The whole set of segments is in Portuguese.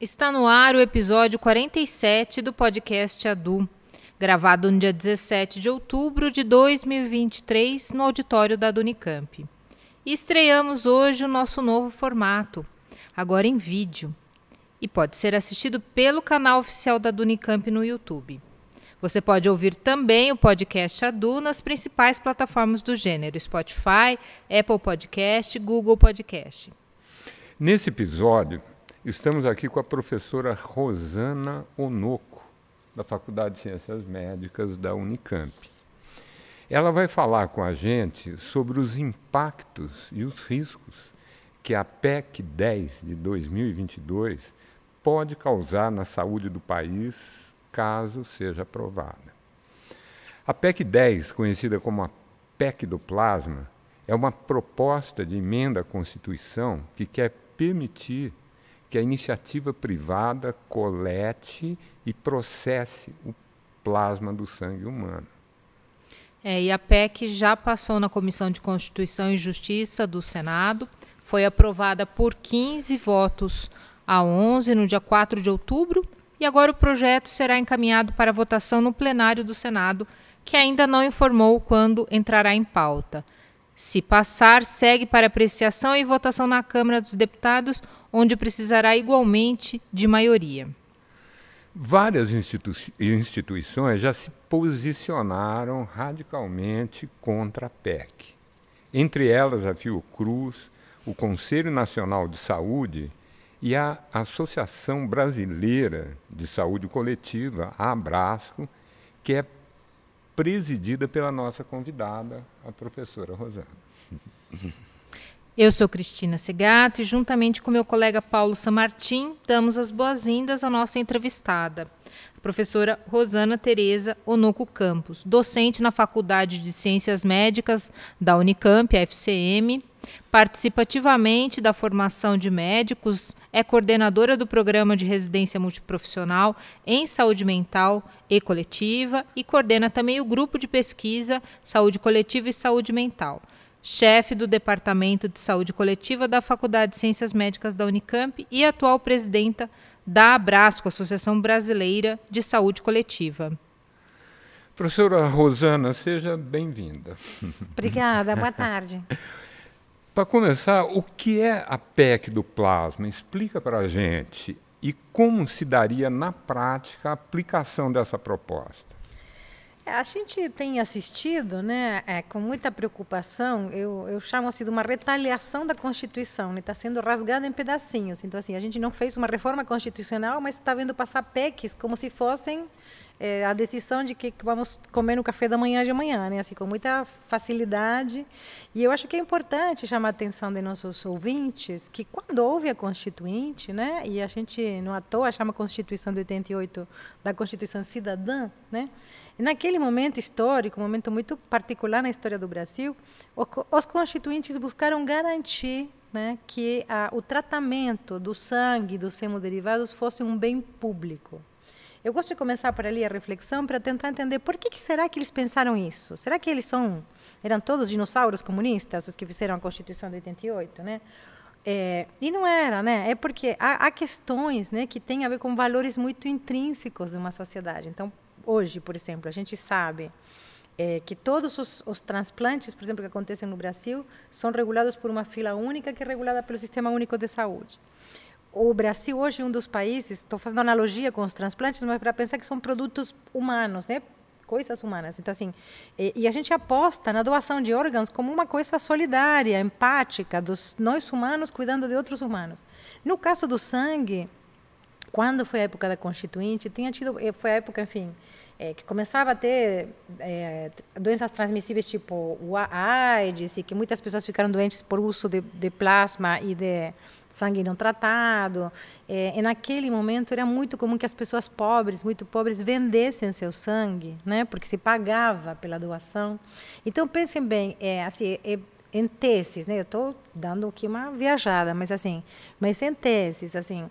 Está no ar o episódio 47 do podcast ADU, gravado no dia 17 de outubro de 2023 no auditório da Unicamp. E estreamos hoje o nosso novo formato, agora em vídeo, e pode ser assistido pelo canal oficial da Unicamp no YouTube. Você pode ouvir também o podcast ADU nas principais plataformas do gênero, Spotify, Apple Podcast, Google Podcast. Nesse episódio, estamos aqui com a professora Rosana Onoco, da Faculdade de Ciências Médicas da Unicamp. Ela vai falar com a gente sobre os impactos e os riscos que a PEC 10 de 2022 pode causar na saúde do país, caso seja aprovada. A PEC 10, conhecida como a PEC do Plasma, é uma proposta de emenda à Constituição que quer permitir que a iniciativa privada colete e processe o plasma do sangue humano. E a PEC já passou na Comissão de Constituição e Justiça do Senado, foi aprovada por 15 votos a 11 no dia 4 de outubro, e agora o projeto será encaminhado para votação no plenário do Senado, que ainda não informou quando entrará em pauta. Se passar, segue para apreciação e votação na Câmara dos Deputados, onde precisará igualmente de maioria. Várias instituições já se posicionaram radicalmente contra a PEC. Entre elas a Fiocruz, o Conselho Nacional de Saúde e a Associação Brasileira de Saúde Coletiva, a Abrasco, que é presidida pela nossa convidada, a professora Rosana. Eu sou Cristina Segato e, juntamente com meu colega Paulo Samartim, damos as boas-vindas à nossa entrevistada, a professora Rosana Tereza Onoco Campos, docente na Faculdade de Ciências Médicas da Unicamp, a FCM, participa ativamente da formação de médicos, é coordenadora do Programa de Residência Multiprofissional em Saúde Mental e Coletiva e coordena também o Grupo de Pesquisa Saúde Coletiva e Saúde Mental. Chefe do Departamento de Saúde Coletiva da Faculdade de Ciências Médicas da Unicamp e atual presidenta da Abrasco, Associação Brasileira de Saúde Coletiva. Professora Rosana, seja bem-vinda. Obrigada, boa tarde. Para começar, o que é a PEC do plasma? Explica para a gente e como se daria na prática a aplicação dessa proposta. A gente tem assistido, né, com muita preocupação, eu chamo assim de uma retaliação da Constituição, está sendo rasgada em pedacinhos. Então, assim, a gente não fez uma reforma constitucional, mas está vendo passar PECs como se fossem a decisão de que vamos comer no café da manhã de amanhã, né, assim, com muita facilidade. E eu acho que é importante chamar a atenção de nossos ouvintes que quando houve a Constituinte, né, e a gente não à toa chama a Constituição de 88 da Constituição Cidadã, né, naquele momento histórico, um momento muito particular na história do Brasil, os constituintes buscaram garantir, né, que o tratamento do sangue e dos hemoderivados fosse um bem público. Eu gosto de começar por ali a reflexão para tentar entender por que será que eles pensaram isso. Será que eles eram todos dinossauros comunistas, os que fizeram a Constituição de 88, né? E não era, né? É porque há questões, né, que têm a ver com valores muito intrínsecos de uma sociedade. Então, hoje, por exemplo, a gente sabe que todos os transplantes, por exemplo, que acontecem no Brasil, são regulados por uma fila única que é regulada pelo Sistema Único de Saúde. O Brasil hoje é um dos países, estou fazendo analogia com os transplantes, mas para pensar que são produtos humanos, né? Coisas humanas. Então, assim, e a gente aposta na doação de órgãos como uma coisa solidária, empática, dos nós humanos cuidando de outros humanos. No caso do sangue, quando foi a época da Constituinte, foi a época, enfim, que começava a ter doenças transmissíveis tipo o AIDS, e que muitas pessoas ficaram doentes por uso de plasma e de sangue não tratado. E naquele momento era muito comum que as pessoas muito pobres, vendessem seu sangue, né, porque se pagava pela doação. Então, pensem bem, assim, em teses, né, eu estou dando aqui uma viajada, mas em teses, assim,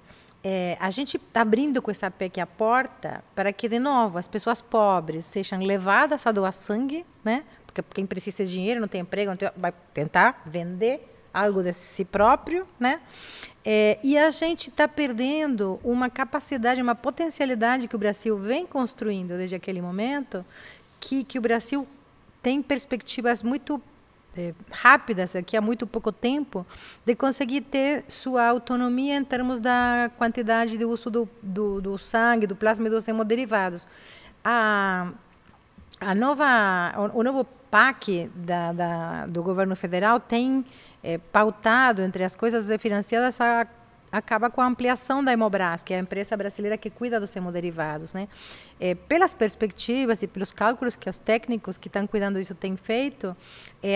a gente está abrindo com essa PEC a porta para que, de novo, as pessoas pobres sejam levadas a doar sangue, né? Porque quem precisa de dinheiro, não tem emprego, vai tentar vender algo de si próprio, né? E a gente está perdendo uma capacidade, uma potencialidade que o Brasil vem construindo desde aquele momento, que o Brasil tem perspectivas muito rápidas, aqui há muito pouco tempo, de conseguir ter sua autonomia em termos da quantidade de uso do sangue, do plasma e dos hemoderivados. O novo PAC do governo federal tem pautado, entre as coisas financiadas, acaba com a ampliação da Hemobras, que é a empresa brasileira que cuida dos hemoderivados, né? Pelas perspectivas e pelos cálculos que os técnicos que estão cuidando disso têm feito,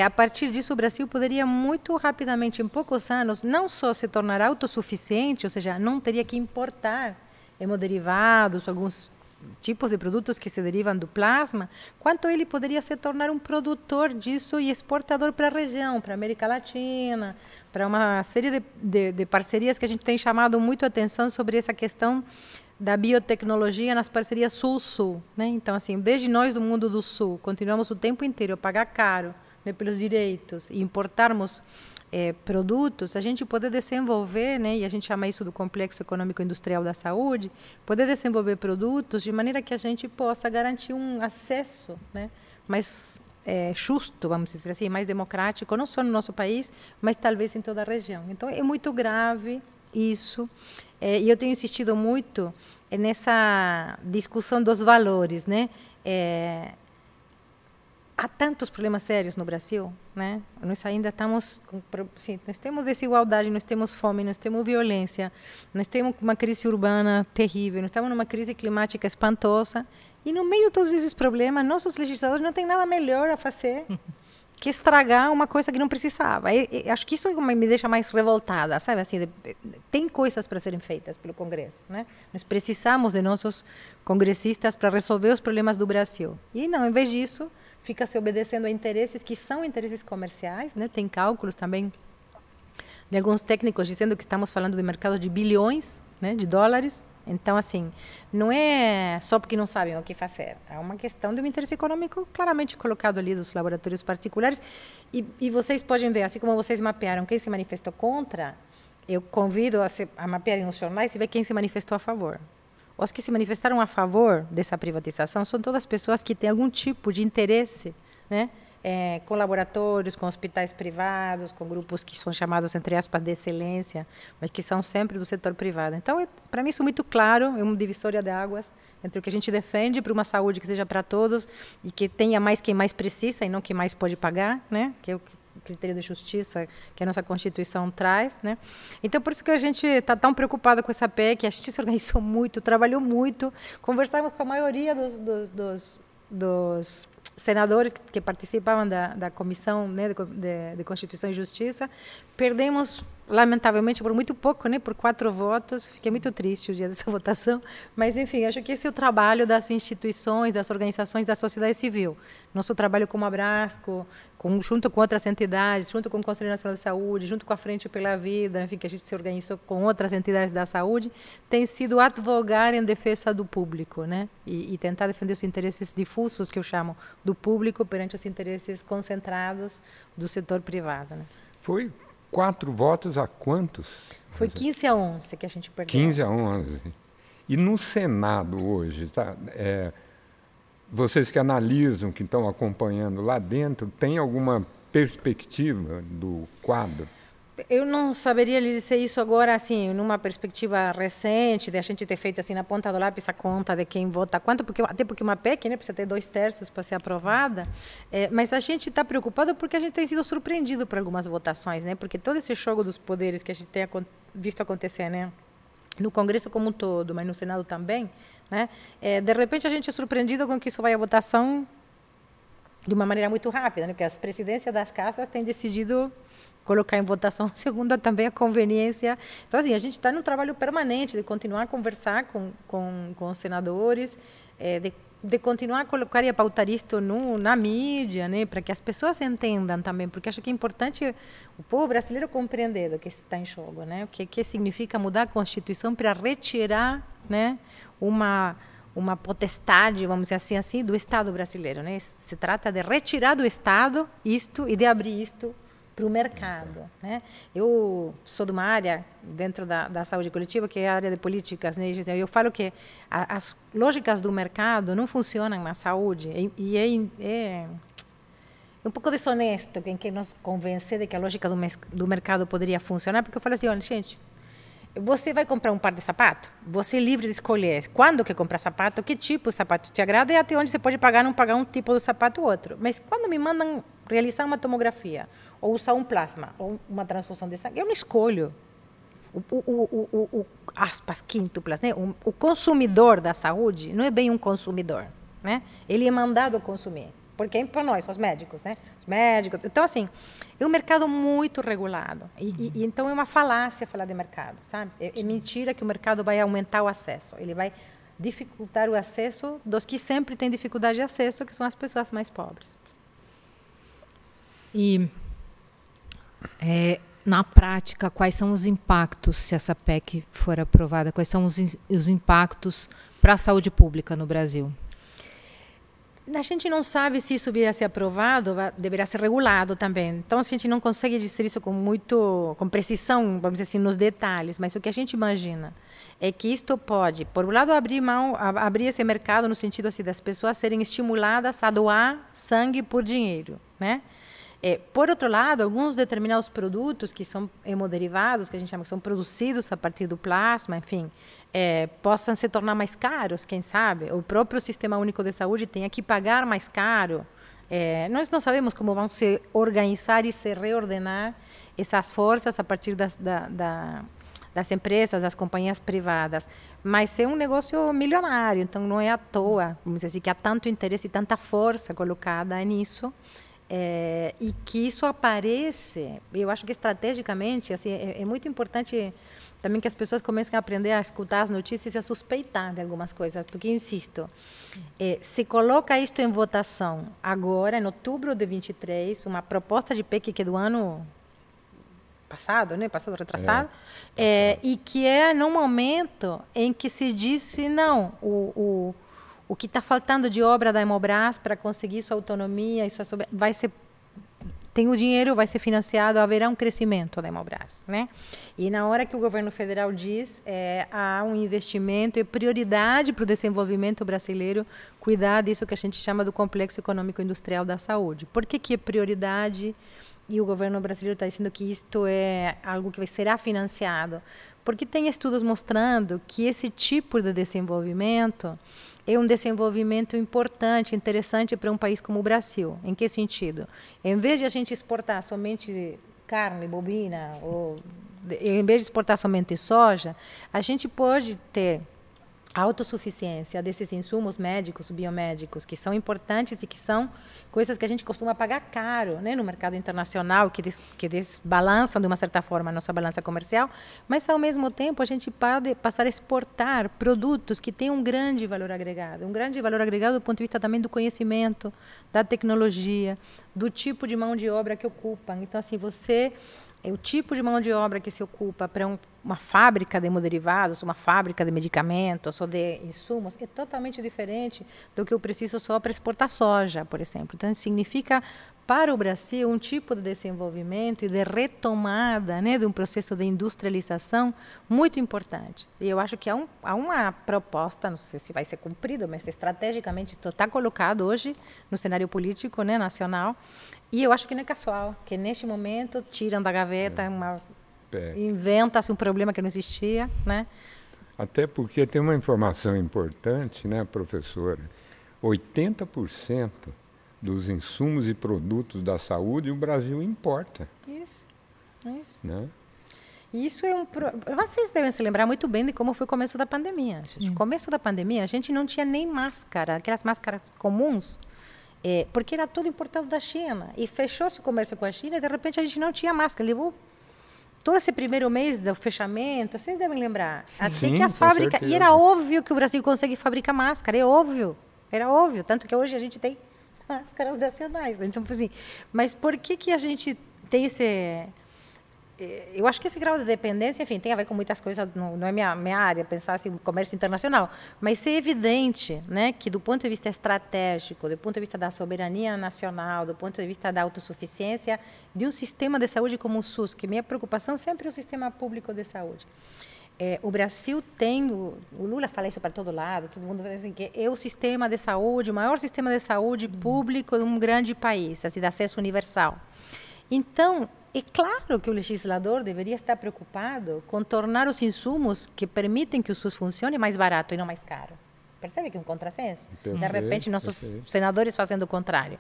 a partir disso o Brasil poderia muito rapidamente, em poucos anos, não só se tornar autossuficiente, ou seja, não teria que importar hemoderivados, alguns tipos de produtos que se derivam do plasma, quanto ele poderia se tornar um produtor disso e exportador para a região, para a América Latina, para uma série de parcerias que a gente tem chamado muito a atenção sobre essa questão da biotecnologia nas parcerias Sul-Sul, né? Então, assim, em vez de nós do mundo do Sul continuamos o tempo inteiro a pagar caro, né, pelos direitos e importarmos produtos, a gente poder desenvolver, né, e a gente chama isso do complexo econômico industrial da saúde, poder desenvolver produtos de maneira que a gente possa garantir um acesso, né, mais justo, vamos dizer assim, mais democrático, não só no nosso país, mas talvez em toda a região. Então, é muito grave isso, e eu tenho insistido muito nessa discussão dos valores, né? Há tantos problemas sérios no Brasil, né? Nós ainda estamos, nós temos desigualdade, nós temos fome, nós temos violência, nós temos uma crise urbana terrível, nós estamos numa crise climática espantosa, e no meio de todos esses problemas, nossos legisladores não têm nada melhor a fazer que estragar uma coisa que não precisava. Acho que isso me deixa mais revoltada, sabe? Assim, tem coisas para serem feitas pelo Congresso, né? Nós precisamos de nossos congressistas para resolver os problemas do Brasil. E não, em vez disso, fica se obedecendo a interesses que são interesses comerciais, né? Tem cálculos também de alguns técnicos dizendo que estamos falando de mercado de bilhões, né, de dólares. Então, assim, não é só porque não sabem o que fazer. É uma questão de um interesse econômico claramente colocado ali dos laboratórios particulares. E vocês podem ver, assim como vocês mapearam quem se manifestou contra, eu convido a mapearem nos jornais e ver quem se manifestou a favor. Os que se manifestaram a favor dessa privatização são todas pessoas que têm algum tipo de interesse, né? Com laboratórios, com hospitais privados, com grupos que são chamados, entre aspas, de excelência, mas que são sempre do setor privado. Então, para mim, isso é muito claro, é uma divisória de águas entre o que a gente defende para uma saúde que seja para todos e que tenha mais quem mais precisa e não quem mais pode pagar, né? Que é o critério de justiça que a nossa Constituição traz, né? Então, por isso que a gente está tão preocupado com essa PEC, a gente se organizou muito, trabalhou muito, conversamos com a maioria dos senadores que participavam da comissão, né, de Constituição e Justiça. Perdemos, lamentavelmente, por muito pouco, né, por 4 votos. Fiquei muito triste o dia dessa votação. Mas, enfim, acho que esse é o trabalho das instituições, das organizações da sociedade civil. Nosso trabalho como Abrasco, junto com outras entidades, junto com o Conselho Nacional de Saúde, junto com a Frente pela Vida, enfim, que a gente se organizou com outras entidades da saúde, tem sido advogar em defesa do público, né? E tentar defender os interesses difusos, que eu chamo, do público perante os interesses concentrados do setor privado, né? Foi 4 votos a quantos? Foi 15-11 que a gente perdeu. 15-11. E no Senado hoje, tá? Vocês que analisam, que estão acompanhando lá dentro, tem alguma perspectiva do quadro? Eu não saberia lhe dizer isso agora, assim, numa perspectiva recente, de a gente ter feito assim na ponta do lápis a conta de quem vota quanto, até porque uma PEC, né, precisa ter 2/3 para ser aprovada, mas a gente está preocupado porque a gente tem sido surpreendido por algumas votações, né, porque todo esse jogo dos poderes que a gente tem visto acontecer, né, no Congresso como um todo, mas no Senado também, né, de repente a gente é surpreendido com que isso vai à votação de uma maneira muito rápida, né, porque as presidências das casas têm decidido colocar em votação segundo também a conveniência. Então, assim, a gente está num trabalho permanente de continuar a conversar com os senadores, de continuar a colocar e a pautar isto na mídia, né, para que as pessoas entendam também, porque acho que é importante o povo brasileiro compreender o que está em jogo, né, o que significa mudar a Constituição para retirar, né, uma potestade, vamos dizer assim, do Estado brasileiro, né? Se trata de retirar do Estado isto e de abrir isto para o mercado, né? Eu sou de uma área dentro da saúde coletiva, que é a área de políticas, né? Eu falo que as lógicas do mercado não funcionam na saúde e é um pouco desonesto quem nos convencer de que a lógica do mercado poderia funcionar, porque eu falo assim, olha, gente, você vai comprar um par de sapato, você é livre de escolher quando quer comprar sapato, que tipo de sapato te agrada e até onde você pode pagar, não pagar um tipo de sapato ou outro. Mas quando me mandam realizar uma tomografia, ou usar um plasma, ou uma transfusão de sangue, eu não escolho. Aspas quíntuplas, né? O consumidor da saúde não é bem um consumidor, né? Ele é mandado a consumir. Porque é para nós, os médicos, né? Os médicos. Então, assim, é um mercado muito regulado. E então é uma falácia falar de mercado, sabe? É mentira que o mercado vai aumentar o acesso. Ele vai dificultar o acesso dos que sempre têm dificuldade de acesso, que são as pessoas mais pobres. E, na prática, quais são os impactos, se essa PEC for aprovada, quais são os impactos para a saúde pública no Brasil? A gente não sabe se isso vier a ser aprovado, deverá ser regulado também. Então, a gente não consegue dizer isso com precisão, vamos dizer assim, nos detalhes. Mas o que a gente imagina é que isto pode, por um lado, abrir esse mercado no sentido assim, das pessoas serem estimuladas a doar sangue por dinheiro, né? Por outro lado, alguns determinados produtos que são hemoderivados, que a gente chama que são produzidos a partir do plasma, enfim, possam se tornar mais caros, quem sabe? O próprio Sistema Único de Saúde tenha que pagar mais caro. Nós não sabemos como vão se organizar e se reordenar essas forças a partir das empresas, das companhias privadas. Mas é um negócio milionário, então não é à toa, vamos dizer assim, que há tanto interesse e tanta força colocada nisso. E que isso aparece, eu acho que estrategicamente assim, é muito importante também que as pessoas comecem a aprender a escutar as notícias e a suspeitar de algumas coisas, porque, insisto, se coloca isto em votação agora, em outubro de 23, uma proposta de PEC que é do ano passado, né? Passado, retrasado, e que é no momento em que se disse, não, o que está faltando de obra da Hemobras para conseguir sua autonomia, vai ser, tem o dinheiro, vai ser financiado, haverá um crescimento da Hemobras, né? E na hora que o governo federal diz, há um investimento e prioridade para o desenvolvimento brasileiro, cuidar disso que a gente chama do complexo econômico industrial da saúde. Por que é prioridade? E o governo brasileiro está dizendo que isto é algo que será financiado, porque tem estudos mostrando que esse tipo de desenvolvimento é um desenvolvimento importante, interessante para um país como o Brasil. Em que sentido? Em vez de a gente exportar somente carne bovina, ou em vez de exportar somente soja, a gente pode ter autossuficiência desses insumos médicos, biomédicos, que são importantes e que são coisas que a gente costuma pagar caro, né, no mercado internacional, que desbalançam de uma certa forma a nossa balança comercial, mas ao mesmo tempo a gente pode passar a exportar produtos que têm um grande valor agregado do ponto de vista também do conhecimento, da tecnologia, do tipo de mão de obra que ocupam. Então, assim, o tipo de mão de obra que se ocupa para uma fábrica de hemoderivados, uma fábrica de medicamentos ou de insumos, é totalmente diferente do que eu preciso só para exportar soja, por exemplo. Então, isso significa para o Brasil um tipo de desenvolvimento e de retomada, né, de um processo de industrialização muito importante. E eu acho que há uma proposta, não sei se vai ser cumprida, mas estrategicamente está colocado hoje no cenário político, né, nacional. E eu acho que não é casual, que neste momento tiram da gaveta, inventa-se um problema que não existia, né? Até porque tem uma informação importante, né, professora? 80% dos insumos e produtos da saúde o Brasil importa. Isso. Né? Isso é Vocês devem se lembrar muito bem de como foi o começo da pandemia. No começo da pandemia, a gente não tinha nem máscara, aquelas máscaras comuns, porque era tudo importado da China. E fechou-se o comércio com a China e, de repente, a gente não tinha máscara. Levou todo esse primeiro mês do fechamento, vocês devem lembrar. Até que as fábricas... E era óbvio que o Brasil consegue fabricar máscara, era óbvio. Tanto que hoje a gente tem máscaras nacionais. Então, assim, mas por que a gente tem eu acho que esse grau de dependência, enfim, tem a ver com muitas coisas, não é minha área, pensar assim, comércio internacional, mas é evidente, né, que do ponto de vista estratégico, do ponto de vista da soberania nacional, do ponto de vista da autossuficiência, de um sistema de saúde como o SUS, que minha preocupação sempre é o sistema público de saúde. O Brasil tem, o Lula fala isso para todo lado, todo mundo fala assim, que é o sistema de saúde, o maior sistema de saúde público de um grande país, assim, de acesso universal. Então, é claro que o legislador deveria estar preocupado com tornar os insumos que permitem que o SUS funcione mais barato e não mais caro. Percebe que é um contrassenso? Perfeito, de repente, nossos perfeito. senadores fazendo o contrário.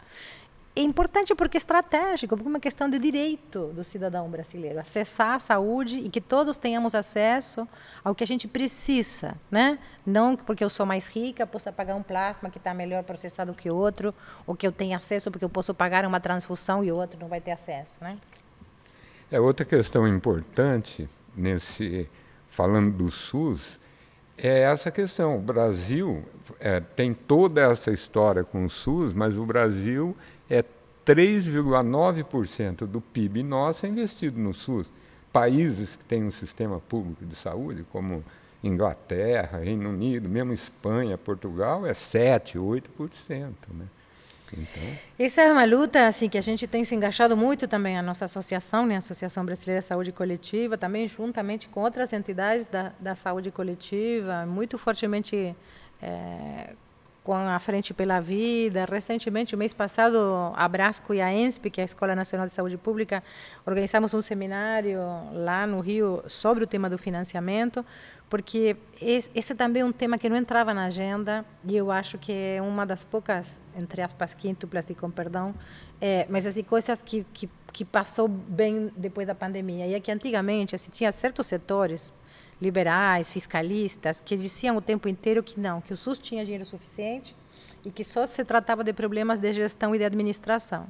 É importante porque é estratégico, porque é uma questão de direito do cidadão brasileiro, acessar a saúde e que todos tenhamos acesso ao que a gente precisa, né? Não porque eu sou mais rica, possa pagar um plasma que está melhor processado que o outro, ou que eu tenha acesso porque eu posso pagar uma transfusão e o outro não vai ter acesso, né? Outra questão importante, falando do SUS, é essa questão. O Brasil tem toda essa história com o SUS, mas o Brasil 3,9% do PIB nosso é investido no SUS. Países que têm um sistema público de saúde, como Inglaterra, Reino Unido, mesmo Espanha, Portugal, 7%, 8%. Né? Então... Essa é uma luta assim, que a gente tem se engajado muito também, a nossa associação, né, a Associação Brasileira de Saúde Coletiva, também juntamente com outras entidades da saúde coletiva, muito fortemente com a Frente pela Vida. Recentemente, o mês passado, a Abrasco e a ENSP, que é a Escola Nacional de Saúde Pública, organizamos um seminário lá no Rio sobre o tema do financiamento, porque esse também é um tema que não entrava na agenda, e eu acho que é uma das poucas, entre aspas, quíntuplas, e com perdão, mas assim, coisas que passou bem depois da pandemia. E é que antigamente assim, tinha certos setores liberais, fiscalistas, que diziam o tempo inteiro que não, que o SUS tinha dinheiro suficiente e que só se tratava de problemas de gestão e de administração.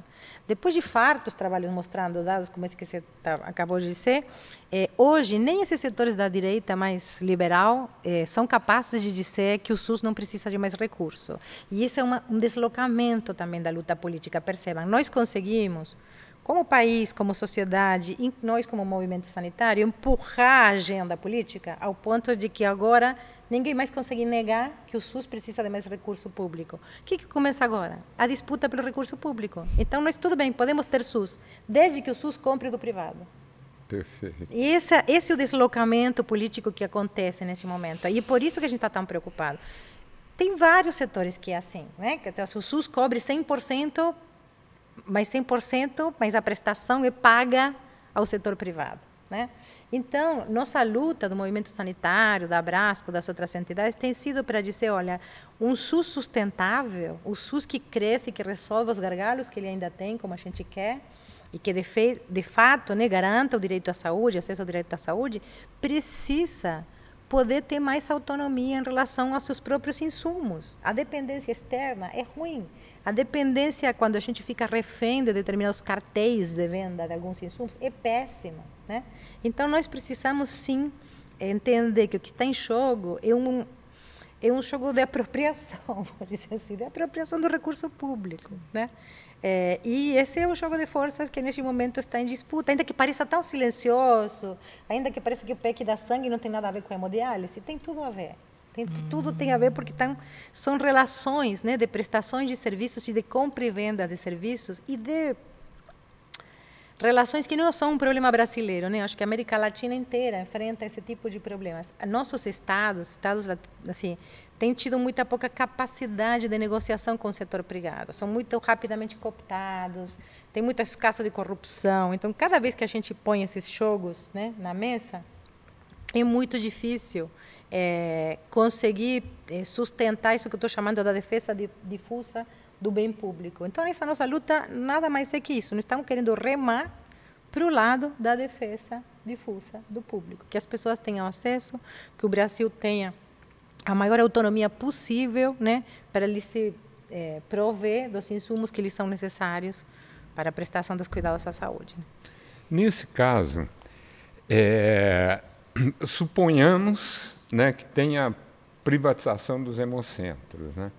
Depois de fartos trabalhos mostrando dados como esse que você acabou de dizer, hoje nem esses setores da direita mais liberal são capazes de dizer que o SUS não precisa de mais recurso. E esse é um deslocamento também da luta política, percebam. Nós conseguimos, como país, como sociedade, e nós como movimento sanitário, empurrar a agenda política ao ponto de que agora ninguém mais consegue negar que o SUS precisa de mais recurso público. O que começa agora? A disputa pelo recurso público. Então, nós tudo bem, podemos ter SUS, desde que o SUS compre do privado. Perfeito. E esse é o deslocamento político que acontece nesse momento. E é por isso que a gente está tão preocupado. Tem vários setores que é assim, né? Então, o SUS cobre 100%, mas 100%, mas a prestação é paga ao setor privado, né? Então, nossa luta do movimento sanitário, da Abrasco, das outras entidades, tem sido para dizer, olha, um SUS sustentável, o SUS que cresce, que resolve os gargalos que ele ainda tem, como a gente quer, e que, de fato, né, garanta o direito à saúde, acesso ao direito à saúde, precisa poder ter mais autonomia em relação aos seus próprios insumos. A dependência externa é ruim. A dependência, quando a gente fica refém de determinados cartéis de venda de alguns insumos, é péssima, né? Então, nós precisamos, sim, entender que o que está em jogo é um jogo de apropriação, por dizer assim, de apropriação do recurso público, né? E esse é o jogo de forças que, neste momento, está em disputa, ainda que pareça tão silencioso, ainda que pareça que o PEC da sangue não tem nada a ver com a hemodiálise, tem tudo a ver. Tudo tem a ver porque são relações, né, de prestações de serviços e de compra e venda de serviços e de relações que não são um problema brasileiro, né? Acho que a América Latina inteira enfrenta esse tipo de problemas. Nossos estados assim, têm tido muita pouca capacidade de negociação com o setor privado. São muito rapidamente cooptados, tem muitos casos de corrupção. Então, cada vez que a gente põe esses jogos, né, na mesa, é muito difícil conseguir sustentar isso que eu estou chamando da defesa difusa do bem público. Então, essa nossa luta nada mais é que isso. Nós estamos querendo remar para o lado da defesa difusa do público, que as pessoas tenham acesso, que o Brasil tenha a maior autonomia possível, né, para ele se prover dos insumos que lhes são necessários para a prestação dos cuidados à saúde. Nesse caso, suponhamos, né, que tenha privatização dos hemocentros, né?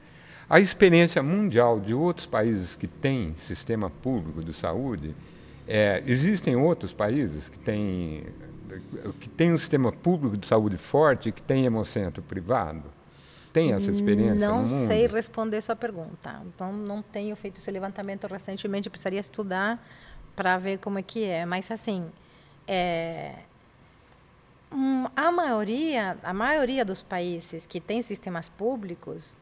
A experiência mundial de outros países que têm sistema público de saúde Existem outros países que têm um sistema público de saúde forte e que tem hemocentro privado? Tem essa experiência não no mundo? sei responder sua pergunta. Então, não tenho feito esse levantamento recentemente, precisaria estudar para ver como é que é. Mas, assim, a maioria dos países que têm sistemas públicos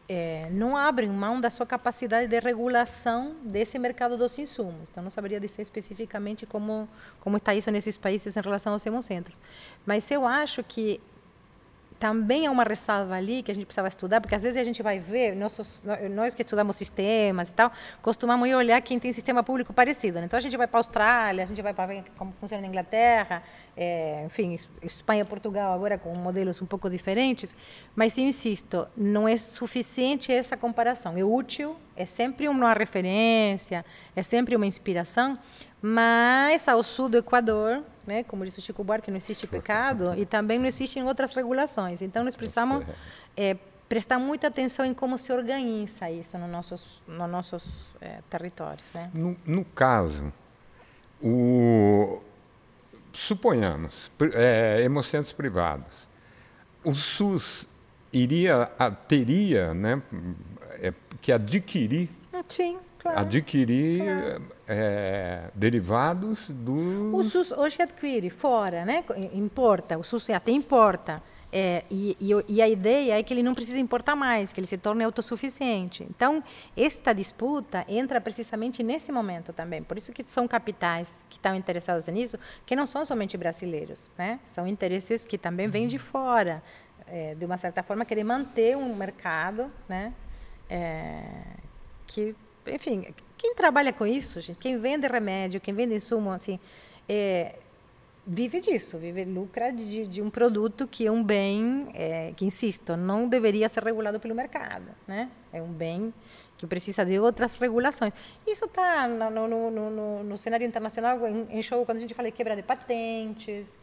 não abrem mão da sua capacidade de regulação desse mercado dos insumos. Então, não saberia dizer especificamente como está isso nesses países em relação aos hemocentros. Mas eu acho que também há uma ressalva ali que a gente precisava estudar, porque às vezes a gente vai ver, nós que estudamos sistemas e tal, costumamos ir olhar quem tem sistema público parecido. Né? Então a gente vai para a Austrália, a gente vai para ver como funciona na Inglaterra, enfim, Espanha e Portugal agora com modelos um pouco diferentes, mas eu insisto, não é suficiente essa comparação. É útil, é sempre uma referência, é sempre uma inspiração, mas ao sul do Equador, né, como disse o Chico Buarque, não existe pecado e também não existem outras regulações. Então, nós precisamos prestar muita atenção em como se organiza isso nos nossos territórios. Né? No caso, suponhamos, hemocentros privados, o SUS teria, né, que adquirir... Sim. Claro, adquirir derivados do... O SUS hoje adquire fora, né? Importa, o SUS até importa. E a ideia é que ele não precisa importar mais, que ele se torne autossuficiente. Então, esta disputa entra precisamente nesse momento também. Por isso que são capitais que estão interessados nisso, que não são somente brasileiros, né? São interesses que também vêm de fora. De uma certa forma, querer manter um mercado, né? Que... Enfim, quem trabalha com isso, gente, quem vende remédio, quem vende insumo, assim, vive disso, lucra de um produto que é um bem, que, insisto, não deveria ser regulado pelo mercado, né? É um bem que precisa de outras regulações. Isso está no cenário internacional em show, quando a gente fala de quebra de patentes,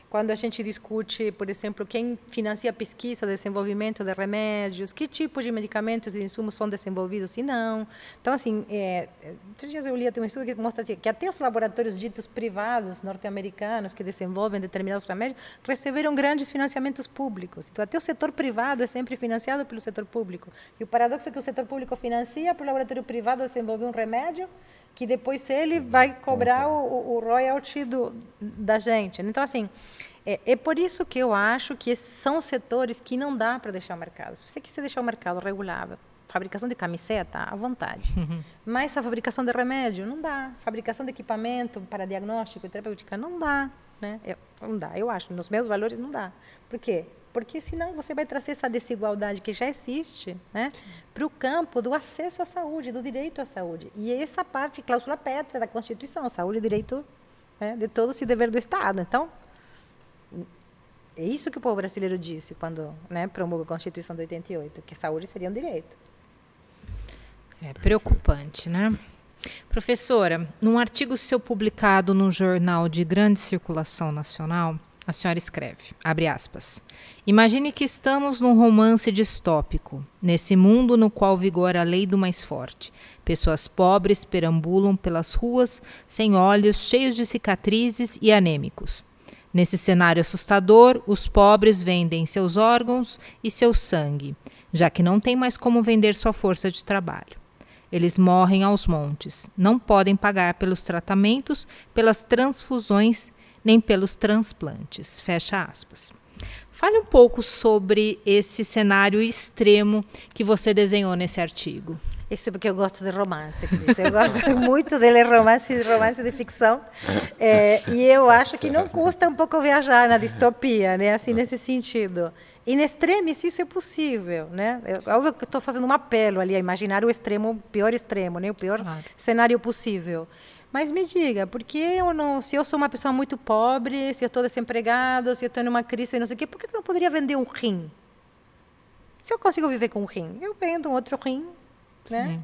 quando a gente discute, por exemplo, quem financia a pesquisa, desenvolvimento de remédios, que tipos de medicamentos e insumos são desenvolvidos e não. Então, assim, outros dias eu li até um estudo que mostra assim, que até os laboratórios ditos privados norte-americanos que desenvolvem determinados remédios receberam grandes financiamentos públicos. Então, até o setor privado é sempre financiado pelo setor público. E o paradoxo é que o setor público financia para o laboratório privado desenvolver um remédio que depois ele vai cobrar o royalty da gente. Então, assim, é por isso que eu acho que são setores que não dá para deixar o mercado. Se você quiser deixar o mercado regulável, fabricação de camiseta, à vontade. Mas a fabricação de remédio, não dá. Fabricação de equipamento para diagnóstico e terapêutica, não dá. Né? Não dá, eu acho. Nos meus valores, não dá. Por quê? Porque senão você vai trazer essa desigualdade que já existe, né, para o campo do acesso à saúde, do direito à saúde. E essa parte, cláusula pétrea da Constituição, saúde e direito, né, de todos e dever do Estado. Então, é isso que o povo brasileiro disse quando, né, promulgou a Constituição de 88, que saúde seria um direito. É preocupante, né? Professora, num artigo seu publicado num jornal de grande circulação nacional, a senhora escreve, abre aspas, imagine que estamos num romance distópico, nesse mundo no qual vigora a lei do mais forte. Pessoas pobres perambulam pelas ruas, sem olhos, cheios de cicatrizes e anêmicos. Nesse cenário assustador, os pobres vendem seus órgãos e seu sangue, já que não tem mais como vender sua força de trabalho. Eles morrem aos montes, não podem pagar pelos tratamentos, pelas transfusões, nem pelos transplantes. Fecha aspas. Fale um pouco sobre esse cenário extremo que você desenhou nesse artigo. Isso porque eu gosto de romance, Cris. Eu gosto muito de ler romance de ficção. E eu acho que não custa um pouco viajar na distopia, né? Assim, nesse sentido. In extremis, isso é possível, né? Óbvio que estou fazendo um apelo ali a imaginar o extremo, o pior extremo, né? O pior cenário possível. Mas me diga, por que eu não, se eu sou uma pessoa muito pobre, se eu estou desempregado, se eu estou numa crise, não sei o quê, por que eu não poderia vender um rim? Se eu consigo viver com um rim, eu vendo um outro rim, né?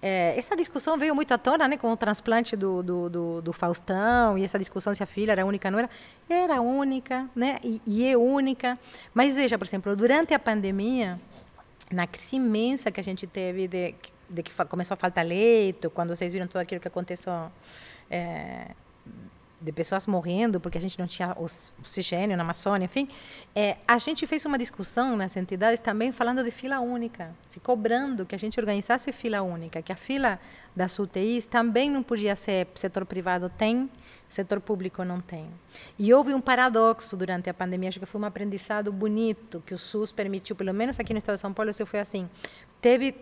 Essa discussão veio muito à tona, né, com o transplante do Faustão, e essa discussão se a filha era única, não era. Era única, né? E é única. Mas veja, por exemplo, durante a pandemia, na crise imensa que a gente teve de que começou a faltar leito, quando vocês viram tudo aquilo que aconteceu de pessoas morrendo porque a gente não tinha oxigênio na Amazônia, enfim, a gente fez uma discussão nas entidades também falando de fila única, se cobrando que a gente organizasse fila única, que a fila das UTIs também não podia ser setor privado tem, setor público não tem. E houve um paradoxo durante a pandemia, acho que foi um aprendizado bonito que o SUS permitiu, pelo menos aqui no estado de São Paulo, isso foi assim, teve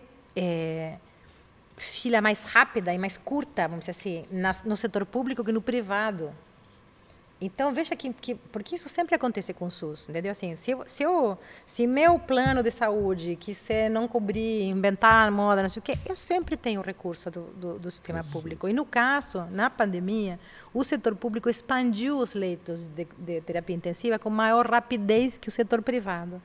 fila mais rápida e mais curta, vamos dizer assim, no setor público que no privado. Então, veja porque isso sempre acontece com o SUS, entendeu? Assim, se meu plano de saúde quiser não cobrir, inventar moda, não sei o quê, eu sempre tenho recurso do sistema público. E, no caso, na pandemia, o setor público expandiu os leitos de terapia intensiva com maior rapidez que o setor privado.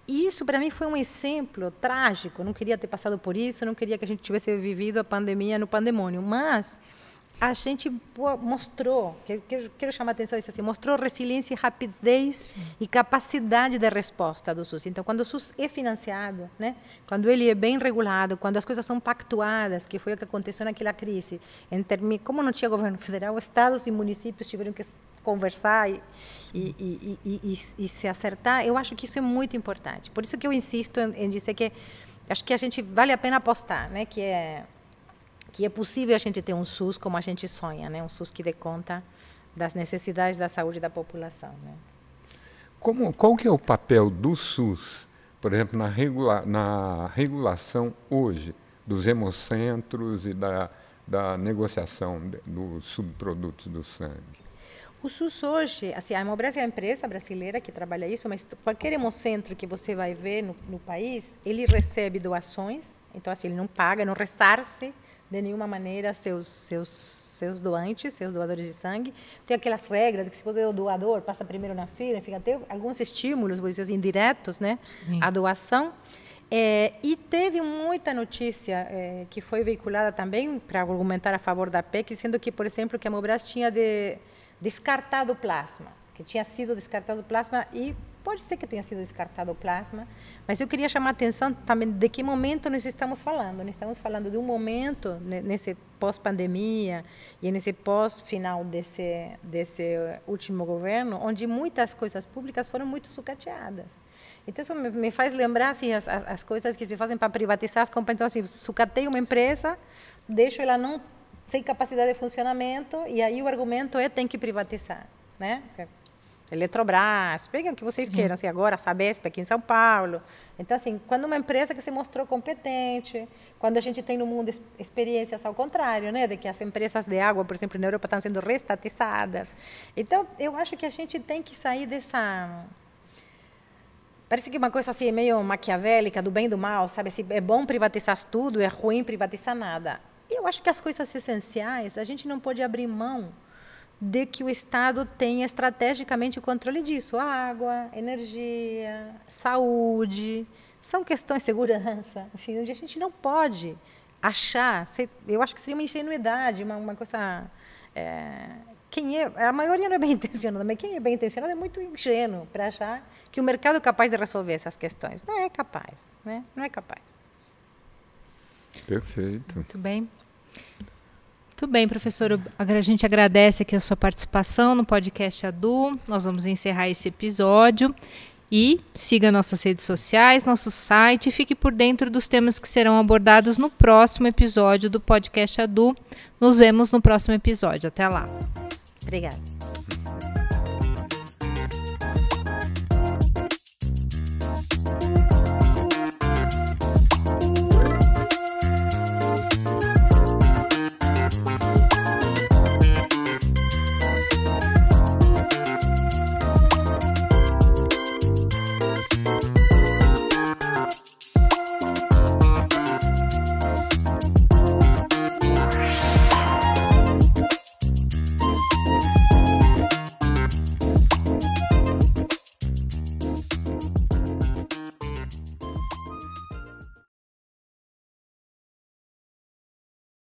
E isso, para mim, foi um exemplo trágico. Eu não queria ter passado por isso, não queria que a gente tivesse vivido a pandemia no pandemônio. Mas a gente mostrou, quero chamar a atenção disso assim, mostrou resiliência, rapidez e capacidade de resposta do SUS. Então, quando o SUS é financiado, né, quando ele é bem regulado, quando as coisas são pactuadas, que foi o que aconteceu naquela crise, como não tinha governo federal, estados e municípios tiveram que conversar e se acertar, eu acho que isso é muito importante. Por isso que eu insisto em dizer que acho que a gente vale a pena apostar, né, que é possível a gente ter um SUS como a gente sonha, né, um SUS que dê conta das necessidades da saúde da população, né. Qual que é o papel do SUS, por exemplo, na regulação hoje dos hemocentros e da negociação dos subprodutos do sangue? O SUS hoje, assim, a Hemobras é a empresa brasileira que trabalha isso, mas qualquer hemocentro que você vai ver no país, ele recebe doações, então assim, ele não paga, não ressarce de nenhuma maneira seus doantes, seus doadores de sangue. Tem aquelas regras de que se você é o doador, passa primeiro na fila, enfim, tem alguns estímulos, vou dizer assim, indiretos, né, à doação. E teve muita notícia que foi veiculada também para argumentar a favor da PEC, sendo que, por exemplo, que a Hemobras tinha descartado o plasma, que tinha sido descartado o plasma e pode ser que tenha sido descartado o plasma, mas eu queria chamar a atenção também de que momento nós estamos falando. Nós estamos falando de um momento, nesse pós-pandemia e nesse pós-final desse último governo, onde muitas coisas públicas foram muito sucateadas. Então, isso me faz lembrar assim, as coisas que se fazem para privatizar as companhias. Então, assim, sucateio uma empresa, deixo ela não sem capacidade de funcionamento, e aí o argumento tem que privatizar, né? Eletrobras, peguem o que vocês queiram, assim, agora a Sabesp aqui em São Paulo. Então, assim, quando uma empresa que se mostrou competente, quando a gente tem no mundo experiências ao contrário, né, de que as empresas de água, por exemplo, na Europa estão sendo restatizadas. Então, eu acho que a gente tem que sair dessa... Parece que uma coisa assim meio maquiavélica, do bem e do mal, sabe? Se é bom privatizar tudo, é ruim privatizar nada. Eu acho que as coisas essenciais, a gente não pode abrir mão de que o Estado tenha estrategicamente o controle disso. Água, energia, saúde, são questões de segurança, enfim, onde a gente não pode achar, eu acho que seria uma ingenuidade, uma coisa... a maioria não é bem intencionada, mas quem é bem intencionado é muito ingênuo para achar que o mercado é capaz de resolver essas questões. Não é capaz, né? Não é capaz. Perfeito. Muito bem. Muito bem, professor. A gente agradece aqui a sua participação no podcast ADU. Nós vamos encerrar esse episódio. E siga nossas redes sociais, nosso site e fique por dentro dos temas que serão abordados no próximo episódio do podcast ADU. Nos vemos no próximo episódio. Até lá. Obrigada.